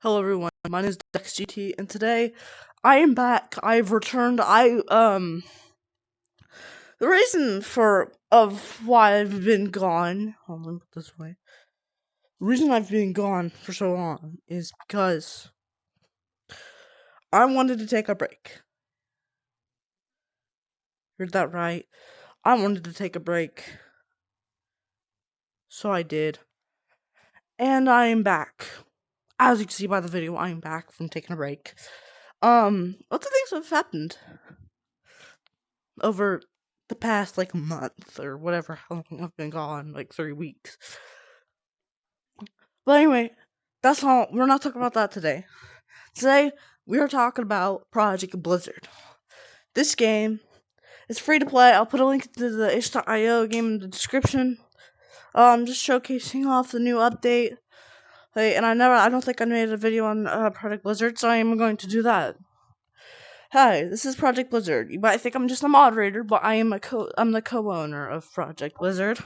Hello everyone, my name is DexGT, and today I am back. I've returned. The reason of why I've been gone. Hold on, let me put this away. The reason I've been gone for so long is because I wanted to take a break. Heard that right? I wanted to take a break, so I did, and I am back. As you can see by the video, I am back from taking a break. Lots of things have happened over the past month or whatever how long I've been gone, like 3 weeks. But anyway, that's all. We're not talking about that today. Today we are talking about Project Blizzard. This game is free to play. I'll put a link to the itch.io game in the description. Just showcasing off the new update. Hey, and I don't think I made a video on Project Blizzard, so I am going to do that. Hi, this is Project Blizzard. You might think I'm just a moderator, but I'm the co-owner of Project Blizzard.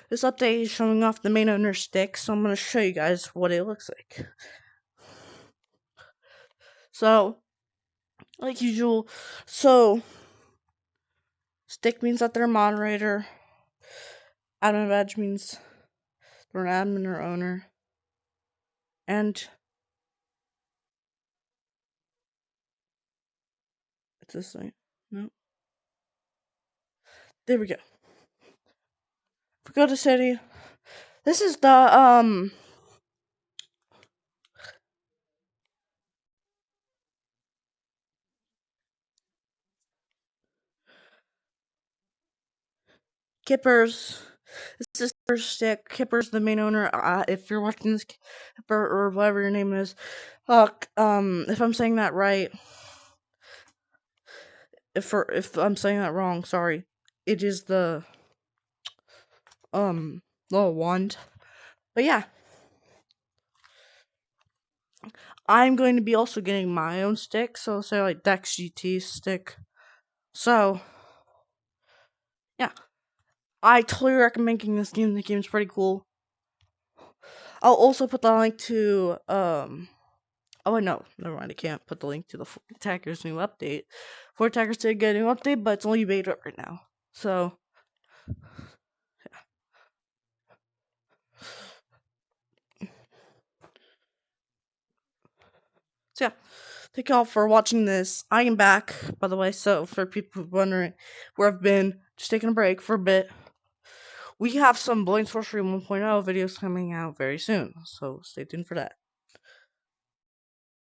This update is showing off the main owner stick, so I'm going to show you guys what it looks like. So, like usual, stick means that they're a moderator. Admin badge means they're an admin or owner. And it's this thing. No. There we go. If we go to city, this is the Kippers. This is Kipper's stick. Kipper's the main owner. If you're watching this, Kipper or whatever your name is, if I'm saying that right, if I'm saying that wrong, sorry. It is the little wand. But yeah, I'm going to be also getting my own stick. So say like Dex GT stick. So yeah, I totally recommend getting this game. The game's pretty cool. I'll also put the link to Oh no, never mind. I can't put the link to the Fort Attackers new update. Fort Attackers did get a new update, but it's only beta right now. So yeah. Thank y'all for watching this. I am back, by the way. So for people wondering where I've been, just taking a break for a bit. We have some Blade Sorcery 1.0 videos coming out very soon, so stay tuned for that.